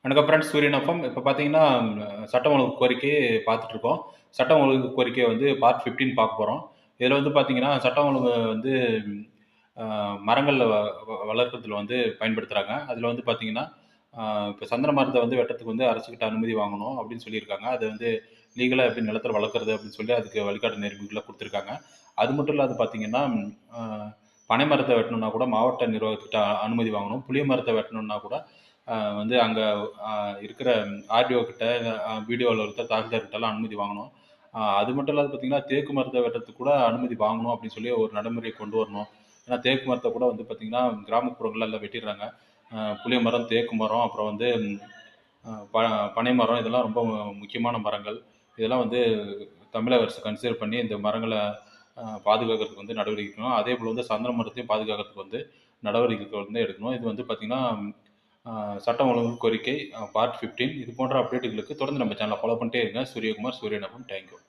வணக்கம் ஃப்ரெண்ட்ஸ், சூரியன் எஃப்எம். இப்போ பார்த்தீங்கன்னா, சட்டம் ஒழுங்கு கோரிக்கையை பார்த்துட்ருக்கோம். சட்டம் ஒழுங்கு கோரிக்கையை வந்து பார்ட் 15 பார்க்க போறோம். இதில வந்து பார்த்தீங்கன்னா, சட்டம் ஒழுங்கு வந்து அ மரங்கள்ல வளர்க்கறதுல வந்து பயன்படுத்துறாங்க. அதில வந்து பார்த்தீங்கன்னா, அ இப்ப சந்தன மரத்த வந்து வெட்டுறதுக்கு வந்து அரசுகிட்ட அனுமதி வாங்கணும் அப்படின்னு சொல்லியிருக்காங்க. அது வந்து லீகலா எப்படி நிலத்தில வளர்க்கறது அப்படின்னு சொல்லி அதுக்கு வழிகாட்டு நெறிமுறைகள குடுத்துருக்காங்க. அது மட்டும் இல்லாது பார்த்தீங்கன்னா, அ பனை மரத்த வெட்டணும்னா கூட மாவட்ட நிர்வாகத்துக்கிட்ட அனுமதி வாங்கணும். புளிய மரத்த வெட்டணும்னா கூட வந்து அங்க அ இருக்கிற ஆர்டிஓ கிட்ட, பிடிஓ அலுவலகத்த, தாசில்தார்கிட்டலாம் அனுமதி வாங்கணும். அது மட்டும் இல்லாத பார்த்தீங்கன்னா, தேக்கு மரத்த வெட்டுறதுக்கு கூட அனுமதி வாங்கணும் அப்படின்னு சொல்லி ஒரு நடைமுறை கொண்டு வரணும். ஏன்னா தேக்கு மரத்த கூட வந்து பார்த்தீங்கன்னா, கிராமப்புறங்கள்ல எல்லாம் வெட்டிடுறாங்க. புளிய மரம், தேக்கு மரம், அப்புறம் வந்து அ ப பனை மரம் இதெல்லாம் ரொம்ப முக்கியமான மரங்கள். இதெல்லாம் வந்து தமிழக அரசு கன்சிடர் பண்ணி இந்த மரங்கள பாதுகாக்கிறதுக்கு வந்து நடவடிக்கை எடுக்கணும். அதேபோல வந்து சந்தன மரத்தையும் பாதுகாக்கிறதுக்கு வந்து நடவடிக்கைகள் வந்து எடுக்கணும். இது வந்து பார்த்தீங்கன்னா, சட்டம் ஒழுங்கு கோரிக்கை பார்ட் 15 இது போன்ற அப்டேட்டுகளுக்கு தொடர்ந்து நம்ம சேனலை ஃபாலோ பண்ணிட்டே இருங்க. சூரியகுமார், சூரியன் எஃப்எம். Thank you.